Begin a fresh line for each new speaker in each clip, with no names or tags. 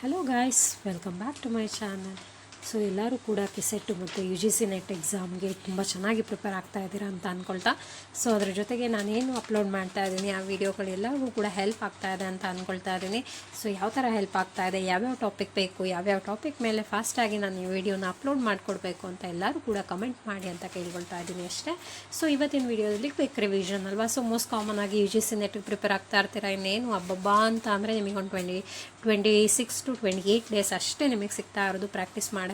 Hello guys, welcome back to my channel. So ಎಲ್ಲರೂ ಕೂಡ ಕೆಸೆಟ್ಟು ಮತ್ತು ಯು ಜಿ ಸಿ ನೆಟ್ ಎಕ್ಸಾಮ್ಗೆ ತುಂಬ ಚೆನ್ನಾಗಿ ಪ್ರಿಪೇರ್ ಆಗ್ತಾ ಇದ್ದೀರಾ ಅಂತ ಅಂದ್ಕೊಳ್ತಾ, ಸೊ ಅದ್ರ ಜೊತೆಗೆ ನಾನೇನು ಅಪ್ಲೋಡ್ ಮಾಡ್ತಾ ಇದ್ದೀನಿ ಆ ವಿಡಿಯೋಗಳೆಲ್ಲರಿಗೂ ಕೂಡ ಹೆಲ್ಪ್ ಆಗ್ತಾ ಇದೆ ಅಂತ ಅಂದ್ಕೊಳ್ತಾ ಇದ್ದೀನಿ. ಸೊ ಯಾವ ಥರ ಹೆಲ್ಪ್ ಆಗ್ತಾ ಇದೆ, ಯಾವ್ಯಾವ ಟಾಪಿಕ್ ಬೇಕು, ಯಾವ್ಯಾವ ಟಾಪಿಕ್ ಮೇಲೆ ಫಾಸ್ಟಾಗಿ ನಾನು ಈ ವಿಡಿಯೋನ ಅಪ್ಲೋಡ್ ಮಾಡಿಕೊಡ್ಬೇಕು ಅಂತ ಎಲ್ಲರೂ ಕೂಡ ಕಮೆಂಟ್ ಮಾಡಿ ಅಂತ ಕೇಳ್ಕೊಳ್ತಾ ಇದ್ದೀನಿ ಅಷ್ಟೇ. ಸೊ ಇವತ್ತಿನ ವಿಡಿಯೋದಲ್ಲಿ ಕ್ವಿಕ್ ರಿವಿಷನ್ ಅಲ್ವಾ. ಸೊ ಮೋಸ್ಟ್ ಕಾಮನ್ ಆಗಿ ಯು ಜಿ ಸಿ ನೆಟ್ಗೆ ಪ್ರಿಪೇರ್ ಆಗ್ತಾ ಇರ್ತೀರಾ. ಇನ್ನೇನು ಹಬ್ಬಬ್ಬಾ ಅಂತ ಅಂದರೆ ನಿಮಗೊಂದು 26 to 28 ಡೇಸ್ ಅಷ್ಟೇ ನಿಮಗೆ ಸಿಗ್ತಾ ಇರೋದು ಪ್ರಾಕ್ಟೀಸ್ ಮಾಡೋಕ್ಕೆ.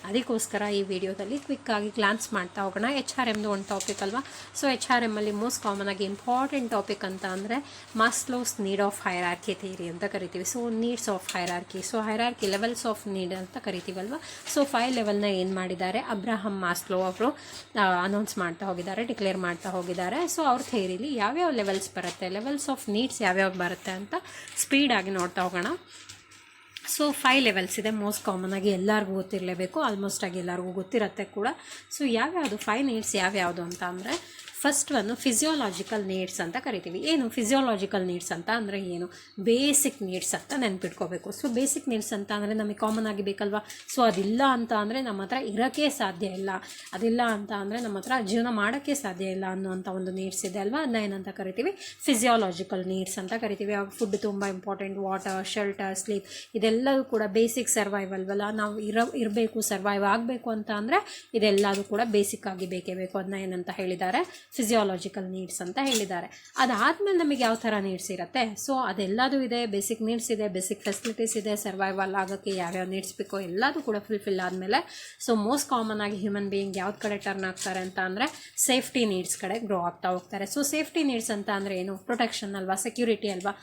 ಅದಕ್ಕೋಸ್ಕರ ಈ ವಿಡಿಯೋದಲ್ಲಿ ಕ್ವಿಕ್ಕಾಗಿ ಗ್ಲಾನ್ಸ್ ಮಾಡ್ತಾ ಹೋಗೋಣ. HRMದು ಒಂದು ಟಾಪಿಕ್ ಅಲ್ವಾ. ಸೊ HRMಲ್ಲಿ ಮೋಸ್ಟ್ ಕಾಮನ್ ಆಗಿ ಇಂಪಾರ್ಟೆಂಟ್ ಟಾಪಿಕ್ ಅಂತ ಅಂದರೆ ಮಾಸ್ಲೋಸ್ ನೀಡ್ ಆಫ್ ಹೈರಾರ್ಕಿ ಥಿಯರಿ ಅಂತ ಕರಿತೀವಿ. So needs of hierarchy, so hierarchy levels of need ಅಂತ ಕರಿತೀವಲ್ವ. ಸೊ 5 ಲೆವೆಲ್ನ ಏನು ಮಾಡಿದ್ದಾರೆ ಅಬ್ರಹಂ ಮಾಸ್ಲೋ ಅವರು ಅನೌನ್ಸ್ ಮಾಡ್ತಾ ಹೋಗಿದ್ದಾರೆ, ಡಿಕ್ಲೇರ್ ಮಾಡ್ತಾ ಹೋಗಿದ್ದಾರೆ. ಸೊ ಅವ್ರ ಥಿಯರಿಲಿ ಯಾವ್ಯಾವ ಲೆವೆಲ್ಸ್ ಬರುತ್ತೆ, ಲೆವೆಲ್ಸ್ ಆಫ್ ನೀಡ್ಸ್ ಯಾವ್ಯಾವ ಬರುತ್ತೆ ಅಂತ ಸ್ಪೀಡಾಗಿ ನೋಡ್ತಾ ಹೋಗೋಣ. ಸೊ 5 ಲೆವೆಲ್ಸ್ ಇದೆ. ಮೋಸ್ಟ್ ಕಾಮನ್ ಆಗಿ ಎಲ್ಲರಿಗೂ ಗೊತ್ತಿರಲೇಬೇಕು, ಆಲ್ಮೋಸ್ಟ್ ಆಗಿ ಎಲ್ಲರಿಗೂ ಗೊತ್ತಿರುತ್ತೆ ಕೂಡ. ಸೊ ಯಾವ್ಯಾವುದು 5 ನೀಡ್ಸ್ ಯಾವ್ಯಾವುದು ಅಂತ ಅಂದರೆ, ಫಸ್ಟ್ ಒಂದು ಫಿಸಿಯೋಲಾಜಿಕಲ್ ನೀಡ್ಸ್ ಅಂತ ಕರಿತೀವಿ. ಏನು ಫಿಸಿಯೋಲಾಜಿಕಲ್ ನೀಡ್ಸ್ ಅಂತ ಅಂದರೆ ಏನು, ಬೇಸಿಕ್ ನೀಡ್ಸ್ ಅಂತ ನೆನ್ಪಿಟ್ಕೋಬೇಕು. ಸೊ ಬೇಸಿಕ್ ನೀಡ್ಸ್ ಅಂತ ಅಂದರೆ ನಮಗೆ ಕಾಮನ್ ಆಗಿ ಬೇಕಲ್ವಾ. ಸೊ ಅದಿಲ್ಲ ಅಂತ ಅಂದರೆ ನಮ್ಮ ಹತ್ರ ಇರೋಕ್ಕೆ ಸಾಧ್ಯ ಇಲ್ಲ, ಅದಿಲ್ಲ ಅಂತ ಅಂದರೆ ನಮ್ಮ ಹತ್ರ ಜೀವನ ಮಾಡೋಕ್ಕೆ ಸಾಧ್ಯ ಇಲ್ಲ ಅನ್ನೋಂಥ ಒಂದು ನೀಡ್ಸ್ ಇದೆ ಅಲ್ವಾ. ಅದನ್ನ ಏನಂತ ಕರಿತೀವಿ, ಫಿಸಿಯೋಲಾಜಿಕಲ್ ನೀಡ್ಸ್ ಅಂತ ಕರಿತೀವಿ. ಫುಡ್ ತುಂಬ ಇಂಪಾರ್ಟೆಂಟ್, ವಾಟರ್, ಶೆಲ್ಟರ್, ಸ್ಲೀಪ್, ಇದೆಲ್ಲವೂ ಕೂಡ ಬೇಸಿಕ್ ಸರ್ವೈವಲ್ ಅಲ್ಲ. ನಾವು ಇರಬೇಕು, ಸರ್ವೈವ್ ಆಗಬೇಕು ಅಂತ ಅಂದರೆ ಇದೆಲ್ಲದೂ ಕೂಡ ಬೇಸಿಕ್ ಆಗಿ ಬೇಕೇ ಬೇಕು. ಅದನ್ನ ಏನಂತ ಹೇಳಿದ್ದಾರೆ, ಫಿಸಿಯಾಲಜಿಕಲ್ ನೀಡ್ಸ್ ಅಂತ ಹೇಳಿದ್ದಾರೆ. ಅದಾದಮೇಲೆ ನಮಗೆ ಯಾವ ಥರ ನೀಡ್ಸ್ ಇರುತ್ತೆ, ಸೊ ಅದೆಲ್ಲದೂ ಇದೆ. ಬೇಸಿಕ್ ನೀಡ್ಸ್ ಇದೆ, ಬೇಸಿಕ್ ಫೆಸಿಲಿಟೀಸ್ ಇದೆ, ಸರ್ವೈವಲ್ ಆಗೋಕ್ಕೆ ಯಾವ್ಯಾವ ನೀಡ್ಸ್ ಬೇಕೋ ಎಲ್ಲದೂ ಕೂಡ ಫುಲ್ಫಿಲ್ ಆದಮೇಲೆ ಸೊ ಮೋಸ್ಟ್ ಕಾಮನ್ ಆಗಿ ಹ್ಯೂಮನ್ ಬೀಯಿಂಗ್ ಯಾವ್ದು ಕಡೆ ಟರ್ನ್ ಆಗ್ತಾರೆ ಅಂತ ಅಂದರೆ ಸೇಫ್ಟಿ ನೀಡ್ಸ್ ಕಡೆ ಗ್ರೋ ಆಗ್ತಾ ಹೋಗ್ತಾರೆ. ಸೊ ಸೇಫ್ಟಿ ನೀಡ್ಸ್ ಅಂತ ಅಂದರೆ ಏನು, ಪ್ರೊಟೆಕ್ಷನ್ ಅಲ್ವಾ, ಸೆಕ್ಯೂರಿಟಿ ಅಲ್ವಾ.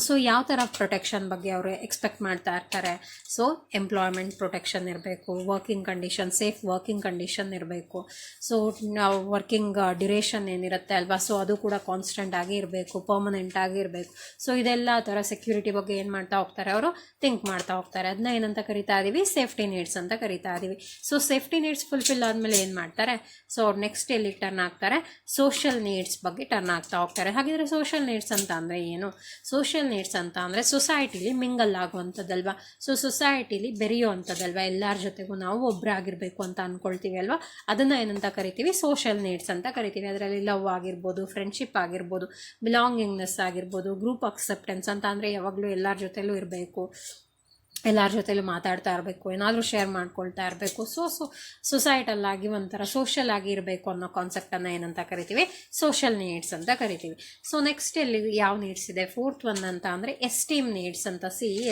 ಸೊ ಯಾವ ಥರ ಪ್ರೊಟೆಕ್ಷನ್ ಬಗ್ಗೆ ಅವರು ಎಕ್ಸ್ಪೆಕ್ಟ್ ಮಾಡ್ತಾ ಇರ್ತಾರೆ. ಸೊ ಎಂಪ್ಲಾಯ್ಮೆಂಟ್ ಪ್ರೊಟೆಕ್ಷನ್ ಇರಬೇಕು, working condition, safe working condition ಇರಬೇಕು. ಸೊ ನಾವು ವರ್ಕಿಂಗ್ ಡ್ಯೂರೇಷನ್ ಏನಿರುತ್ತೆ ಅಲ್ವಾ, ಸೊ ಅದು ಕೂಡ ಕಾನ್ಸ್ಟೆಂಟ್ ಆಗಿ ಇರಬೇಕು, ಪರ್ಮನೆಂಟ್ ಆಗಿ ಇರಬೇಕು. ಸೊ ಇದೆಲ್ಲ ಥರ ಸೆಕ್ಯೂರಿಟಿ ಬಗ್ಗೆ ಏನು ಮಾಡ್ತಾ ಹೋಗ್ತಾರೆ, ಅವರು ಥಿಂಕ್ ಮಾಡ್ತಾ ಹೋಗ್ತಾರೆ. ಅದನ್ನ ಏನಂತ ಕರಿತಾ ಇದ್ದೀವಿ, ಸೇಫ್ಟಿ ನೀಡ್ಸ್ ಅಂತ ಕರಿತಾ ಇದ್ದೀವಿ. ಸೊ ಸೇಫ್ಟಿ ನೀಡ್ಸ್ ಫುಲ್ಫಿಲ್ ಆದಮೇಲೆ ಏನು ಮಾಡ್ತಾರೆ, ಸೊ ಅವ್ರು ನೆಕ್ಸ್ಟ್ ಎಲ್ಲಿ ಟರ್ನ್ ಆಗ್ತಾರೆ, ಸೋಷಿಯಲ್ ನೀಡ್ಸ್ ಬಗ್ಗೆ ಟರ್ನ್ ಆಗ್ತಾ ಹೋಗ್ತಾರೆ. ಹಾಗಿದ್ರೆ ಸೋಷಿಯಲ್ ನೀಡ್ಸ್ ಅಂತ ಅಂದರೆ ಏನು, ಸೋಷಿಯಲ್ ನೀಡ್ಸ್ ಅಂತ ಅಂದರೆ ಸೊಸೈಟಿಲಿ ಮಿಂಗಲ್ ಆಗುವಂಥದ್ದಲ್ವಾ. ಸೊ ಸೊಸೈಟಿಲಿ ಬೆರೆಯುವಂಥದ್ದಲ್ವಾ, ಎಲ್ಲರ ಜೊತೆಗೂ ನಾವು ಒಬ್ಬರಾಗಿರಬೇಕು ಅಂತ ಅಂದ್ಕೊಳ್ತೀವಿ ಅಲ್ವಾ. ಅದನ್ನು ಏನಂತ ಕರಿತೀವಿ, ಸೋಷಿಯಲ್ ನೀಡ್ಸ್ ಅಂತ ಕರಿತೀವಿ. ಅದರಲ್ಲಿ ಲವ್ ಆಗಿರ್ಬೋದು, ಫ್ರೆಂಡ್ಶಿಪ್ ಆಗಿರ್ಬೋದು, ಬಿಲಾಂಗಿಂಗ್ನೆಸ್ ಆಗಿರ್ಬೋದು, ಗ್ರೂಪ್ ಅಕ್ಸೆಪ್ಟೆನ್ಸ್ ಅಂತ ಅಂದರೆ ಯಾವಾಗಲೂ ಎಲ್ಲರ ಜೊತೆಲೂ ಇರಬೇಕು, ಎಲ್ಲರ ಜೊತೆಲೂ ಮಾತಾಡ್ತಾ ಇರಬೇಕು, ಏನಾದರೂ ಶೇರ್ ಮಾಡ್ಕೊಳ್ತಾ ಇರಬೇಕು. ಸೊಸೈಟಲ್ಲಾಗಿ ಒಂಥರ ಸೋಷಿಯಲ್ ಆಗಿ ಇರಬೇಕು ಅನ್ನೋ ಕಾನ್ಸೆಪ್ಟನ್ನು ಏನಂತ ಕರಿತೀವಿ, ಸೋಷಿಯಲ್ ನೀಡ್ಸ್ ಅಂತ ಕರಿತೀವಿ. ಸೊ ನೆಕ್ಸ್ಟ್ ಇಲ್ಲಿ ಯಾವ ನೀಡ್ಸ್ ಇದೆ, ಫೋರ್ತ್ ಒನ್ ಅಂತ ಅಂದರೆ ಎಸ್ಟೀಮ್ ನೀಡ್ಸ್ ಅಂತ.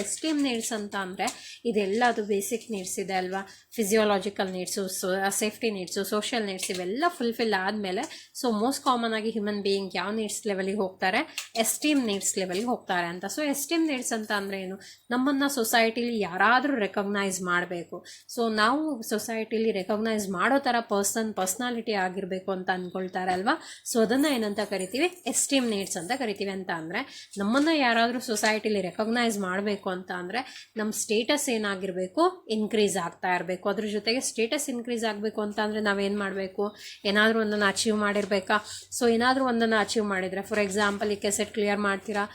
ಎಸ್ಟೀಮ್ ನೀಡ್ಸ್ ಅಂತ ಅಂದರೆ ಇದೆಲ್ಲದು ಬೇಸಿಕ್ ನೀಡ್ಸ್ ಇದೆ ಅಲ್ವಾ, physiological needs, safety needs, social needs ಇವೆಲ್ಲ ಫುಲ್ಫಿಲ್ ಆದಮೇಲೆ ಸೊ ಮೋಸ್ಟ್ ಕಾಮನ್ ಆಗಿ ಹ್ಯೂಮನ್ ಬೀಯಿಂಗ್ ಯಾವ ನೀಡ್ಸ್ ಲೆವೆಲಿಗೆ ಹೋಗ್ತಾರೆ, ಎಸ್ಟೀಮ್ ನೀಡ್ಸ್ ಲೆವೆಲ್ಗೆ ಹೋಗ್ತಾರೆ ಅಂತ. ಸೊ ಎಸ್ಟೀಮ್ ನೀಡ್ಸ್ ಅಂತ ಅಂದರೆ ಏನು, ನಮ್ಮನ್ನು ಸೊಸೈಟಿ ಯಾರಾದರೂ ರೆಕಗ್ನೈಸ್ ಮಾಡಬೇಕು. ಸೊ ನಾವು ಸೊಸೈಟಿಲಿ ರೆಕಗ್ನೈಸ್ ಮಾಡೋ ಥರ ಪರ್ಸ್ನಾಲಿಟಿ ಆಗಿರಬೇಕು ಅಂತ ಅಂದ್ಕೊಳ್ತಾರೆ ಅಲ್ವಾ. ಸೊ ಅದನ್ನು ಏನಂತ ಕರಿತೀವಿ, ಎಸ್ಟೀಮ್ ನೀಡ್ಸ್ ಅಂತ ಕರಿತೀವಿ. ಅಂತ ಅಂದರೆ ನಮ್ಮನ್ನು ಯಾರಾದರೂ ಸೊಸೈಟಿಲಿ ರೆಕಗ್ನೈಸ್ ಮಾಡಬೇಕು ಅಂತ ಅಂದರೆ ನಮ್ಮ ಸ್ಟೇಟಸ್ ಏನಾಗಿರಬೇಕು, ಇನ್ಕ್ರೀಸ್ ಆಗ್ತಾ ಇರಬೇಕು. ಅದ್ರ ಜೊತೆಗೆ ಸ್ಟೇಟಸ್ ಇನ್ಕ್ರೀಸ್ ಆಗಬೇಕು ಅಂತ ಅಂದರೆ ನಾವೇನು ಮಾಡಬೇಕು, ಏನಾದರೂ ಒಂದನ್ನು ಅಚೀವ್ ಮಾಡಿರಬೇಕಾ. ಸೊ ಏನಾದರೂ ಒಂದನ್ನು ಅಚೀವ್ ಮಾಡಿದರೆ, ಫಾರ್ ಎಕ್ಸಾಂಪಲ್ ಈ ಕೆಸೆಟ್ ಕ್ಲಿಯರ್ ಮಾಡ್ತೀರಾ,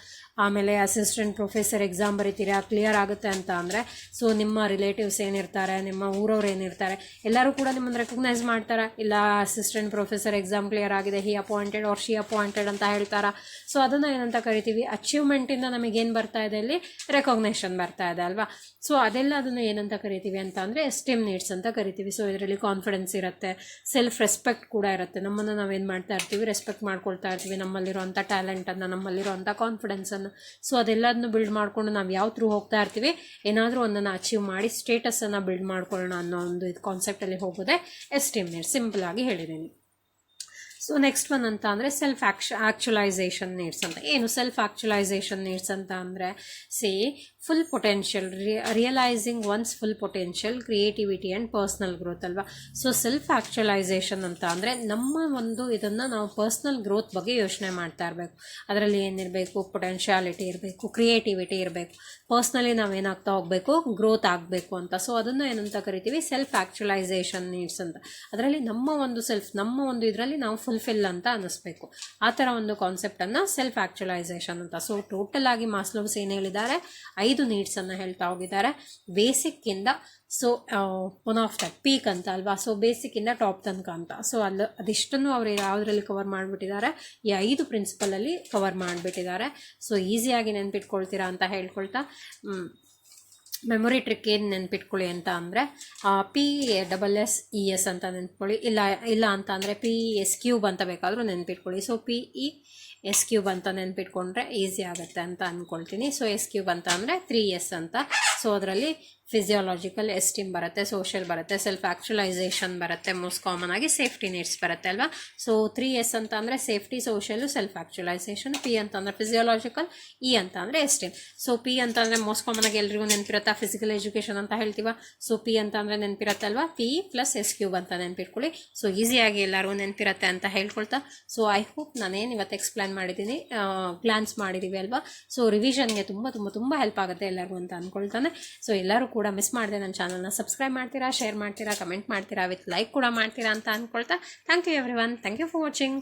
ಆಮೇಲೆ ಅಸಿಸ್ಟೆಂಟ್ ಪ್ರೊಫೆಸರ್ ಎಕ್ಸಾಮ್ ಬರೀತೀರಾ, ಕ್ಲಿಯರ್ ಆಗುತ್ತೆ ಅಂತ ಅಂದರೆ ಸೊ ನಿಮ್ಮ ರಿಲೇಟಿವ್ಸ್ ಏನಿರ್ತಾರೆ, ನಿಮ್ಮ ಊರವ್ರು ಏನಿರ್ತಾರೆ, ಎಲ್ಲರೂ ಕೂಡ ನಿಮ್ಮನ್ನು ರೆಕಗ್ನೈಸ್ ಮಾಡ್ತಾರೆ. ಇಲ್ಲ ಅಸಿಸ್ಟೆಂಟ್ ಪ್ರೊಫೆಸರ್ ಎಕ್ಸಾಮ್ ಕ್ಲಿಯರ್ ಆಗಿದೆ, ಹಿ ಅಪಾಯಿಂಟೆಡ್ ಆರ್ ಶಿ ಅಪಾಯಿಂಟೆಡ್ ಅಂತ ಹೇಳ್ತಾರೆ. ಸೊ ಅದನ್ನು ಏನಂತ ಕರಿತೀವಿ, ಅಚೀವ್ಮೆಂಟಿಂದ ನಮಗೇನು ಬರ್ತಾ ಇದೆ, ಇಲ್ಲಿ ರೆಕಗ್ನೇಷನ್ ಬರ್ತಾ ಇದೆ ಅಲ್ವಾ. ಸೊ ಅದೆಲ್ಲ ಅದನ್ನು ಏನಂತ ಕರಿತೀವಿ ಅಂತ ಅಂದರೆ ಎಸ್ಟೀಮ್ ನೀಡ್ಸ್ ಅಂತ ಕರಿತೀವಿ. ಸೊ ಇದರಲ್ಲಿ ಕಾನ್ಫಿಡೆನ್ಸ್ ಇರುತ್ತೆ, ಸೆಲ್ಫ್ ರೆಸ್ಪೆಕ್ಟ್ ಕೂಡ ಇರುತ್ತೆ. ನಮ್ಮನ್ನು ನಾವೇನು ಮಾಡ್ತಾ ಇರ್ತೀವಿ, ರೆಸ್ಪೆಕ್ಟ್ ಮಾಡ್ಕೊಳ್ತಾ ಇರ್ತೀವಿ, ನಮ್ಮಲ್ಲಿರುವಂಥ ಟ್ಯಾಲೆಂಟನ್ನು, ನಮ್ಮಲ್ಲಿರುವಂಥ ಕಾನ್ಫಿಡೆನ್ಸನ್ನು. ಸೊ ಅದೆಲ್ಲದನ್ನು ಬಿಲ್ಡ್ ಮಾಡಿಕೊಂಡು ನಾವು ಯಾವ ಥ್ರೂ ಹೋಗ್ತಾ ಇರ್ತೀವಿ, ಏನಾದರೂ ಒಂದನ್ನು ಅಚೀವ್ ಮಾಡಿ ಸ್ಟೇಟಸನ್ನು ಬಿಲ್ಡ್ ಮಾಡ್ಕೊಳ್ಳೋಣ ಅನ್ನೋ ಒಂದು ಇದು ಕಾನ್ಸೆಪ್ಟಲ್ಲಿ ಹೋಗೋದೆ ಎಸ್ಟೀಮ್ ನೀಡ್ಸ್, ಸಿಂಪಲ್ ಆಗಿ ಹೇಳಿದ್ದೀನಿ. ಸೊ ನೆಕ್ಸ್ಟ್ ಒನ್ ಅಂತ ಅಂದರೆ ಸೆಲ್ಫ್ ಆ್ಯಕ್ಚುಲೈಸೇಷನ್ ನೀಡ್ಸ್ ಅಂತ. ಏನು ಸೆಲ್ಫ್ ಆ್ಯಕ್ಚುಲೈಸೇಷನ್ ನೀಡ್ಸ್ ಅಂತ ಅಂದರೆ full potential, realising once full potential, creativity and personal growth ಅಲ್ವಾ. ಸೊ ಸೆಲ್ಫ್ ಆ್ಯಕ್ಚುಲೈಸೇಷನ್ ಅಂತ ಅಂದರೆ ನಮ್ಮ ಒಂದು ಇದನ್ನು ನಾವು ಪರ್ಸ್ನಲ್ ಗ್ರೋತ್ ಬಗ್ಗೆ ಯೋಚನೆ ಮಾಡ್ತಾ ಇರಬೇಕು. ಅದರಲ್ಲಿ ಏನಿರಬೇಕು, ಪೊಟೆನ್ಷಿಯಾಲಿಟಿ ಇರಬೇಕು, ಕ್ರಿಯೇಟಿವಿಟಿ ಇರಬೇಕು, ಪರ್ಸ್ನಲಿ ನಾವೇನಾಗ್ತಾ ಹೋಗಬೇಕು, ಗ್ರೋತ್ ಆಗಬೇಕು ಅಂತ. ಸೊ ಅದನ್ನು ಏನಂತ ಕರಿತೀವಿ, ಸೆಲ್ಫ್ ಆ್ಯಕ್ಚುಲೈಸೇಷನ್ ನೀಡ್ಸ್ ಅಂತ. ಅದರಲ್ಲಿ ನಮ್ಮ ಒಂದು ಇದರಲ್ಲಿ ನಾವು ಫುಲ್ ಫುಲ್ಫಿಲ್ ಅಂತ ಅನ್ನಿಸ್ಬೇಕು. ಆ ಥರ ಒಂದು ಕಾನ್ಸೆಪ್ಟನ್ನು ಸೆಲ್ಫ್ ಆ್ಯಕ್ಚುಲೈಸೇಷನ್ ಅಂತ. ಸೊ ಟೋಟಲ್ ಆಗಿ ಮಾಸ್ಲೋವ್ಸ್ ಏನು ಹೇಳಿದ್ದಾರೆ, 5 ನೀಡ್ಸನ್ನು ಹೇಳ್ತಾ ಹೋಗಿದ್ದಾರೆ ಬೇಸಿಕ್ಕಿಂದ. So one of that peak ಅಂತ ಅಲ್ವಾ, ಸೊ ಬೇಸಿಕ್ಕಿಂದ ಟಾಪ್ ತನಕ ಅಂತ. ಸೊ ಅದಿಷ್ಟನ್ನು ಅವರು ಯಾವುದರಲ್ಲಿ ಕವರ್ ಮಾಡಿಬಿಟ್ಟಿದ್ದಾರೆ, ಈ 5 ಪ್ರಿನ್ಸಿಪಲಲ್ಲಿ ಕವರ್ ಮಾಡಿಬಿಟ್ಟಿದ್ದಾರೆ. ಸೊ ಈಸಿಯಾಗಿ ನೆನ್ಪಿಟ್ಕೊಳ್ತೀರಾ ಅಂತ ಹೇಳ್ಕೊಳ್ತಾ, ಮೆಮೊರಿ ಟ್ರಿಕ್ ಏನು ನೆನ್ಪಿಟ್ಕೊಳ್ಳಿ ಅಂತ ಅಂದರೆ PSSES ಅಂತ ನೆನ್ಪಿಟ್ಕೊಳ್ಳಿ. ಇಲ್ಲ ಅಂತ ಅಂದರೆ PSQ ಅಂತ ಬೇಕಾದರೂ ನೆನ್ಪಿಟ್ಕೊಳ್ಳಿ. ಸೊ PESQ ಅಂತ ನೆನ್ಪಿಟ್ಕೊಂಡ್ರೆ ಈಸಿ ಆಗುತ್ತೆ ಅಂತ ಅಂದ್ಕೊಳ್ತೀನಿ. ಸೊ SQ ಅಂತ ಅಂದರೆ 3S ಅಂತ. ಸೊ ಅದರಲ್ಲಿ ಫಿಸಿಯಾಲಜಿಕಲ್ ಎಸ್ಟೀಮ್ ಬರುತ್ತೆ, ಸೋಷಿಯಲ್ ಬರುತ್ತೆ, ಸೆಲ್ಫ್ ಆ್ಯಕ್ಚುಲೈಸೇಷನ್ ಬರುತ್ತೆ, ಮೋಸ್ಟ್ ಕಾಮನ್ ಆಗಿ ಸೇಫ್ಟಿ ನೀಡ್ಸ್ ಬರುತ್ತೆ ಅಲ್ವಾ. ಸೊ 3S ಅಂತ ಅಂದರೆ ಸೇಫ್ಟಿ, ಸೋಷಿಯಲು, ಸೆಲ್ಫ್ ಆ್ಯಕ್ಚುಲೈಸೇಷನ್. P ಅಂತ ಅಂದರೆ ಫಿಸಿಯಾಲಜಿಕಲ್, E ಅಂತ ಅಂದರೆ ಎಸ್ಟೀಮ್. ಸೊ P ಅಂತ ಅಂದರೆ ಮೋಸ್ಟ್ ಕಾಮನ್ ಆಗಿ ಎಲ್ರಿಗೂ ನೆನಪಿರುತ್ತಾ, ಫಿಸಿಕಲ್ ಎಜುಕೇಷನ್ ಅಂತ ಹೇಳ್ತೀವ. ಸೊ P ಅಂತ ಅಂದರೆ ನೆನಪಿರುತ್ತಲ್ವಾ, PE+SQ ಅಂತ ನೆನಪಿಟ್ಕೊಳ್ಳಿ. ಸೊ ಈಸಿಯಾಗಿ ಎಲ್ಲರಿಗೂ ನೆನಪಿರುತ್ತೆ ಅಂತ ಹೇಳ್ಕೊಳ್ತಾ, ಸೊ ಐ ಹೋಪ್ ನಾನೇನು ಇವತ್ತು ಎಕ್ಸ್ಪ್ಲೇನ್ ಮಾಡಿದ್ದೀನಿ, ಗ್ಲಾನ್ಸ್ ಮಾಡಿದ್ದೀವಿ ಅಲ್ವಾ. ಸೊ ರಿವಿಷನ್ಗೆ ತುಂಬ ತುಂಬ ತುಂಬ ಹೆಲ್ಪ್ ಆಗುತ್ತೆ ಎಲ್ಲರಿಗೂ ಅಂತ ಅಂದ್ಕೊಳ್ತಾನೆ. ಸೊ ಎಲ್ಲರೂ ಕೂಡ ಮಿಸ್ ಮಾಡಿದೆ ನನ್ನ ಚಾನಲ್ನ ಸಬ್ಸ್ಕ್ರೈಬ್ ಮಾಡ್ತೀರಾ, ಶೇರ್ ಮಾಡ್ತೀರಾ, ಕಮೆಂಟ್ ಮಾಡ್ತೀರಾ, ವಿತ್ ಲೈಕ್ ಕೂಡ ಮಾಡ್ತೀರಾ ಅಂತ ಅಂದ್ಕೊಳ್ತಾ, thank you everyone, thank you for watching.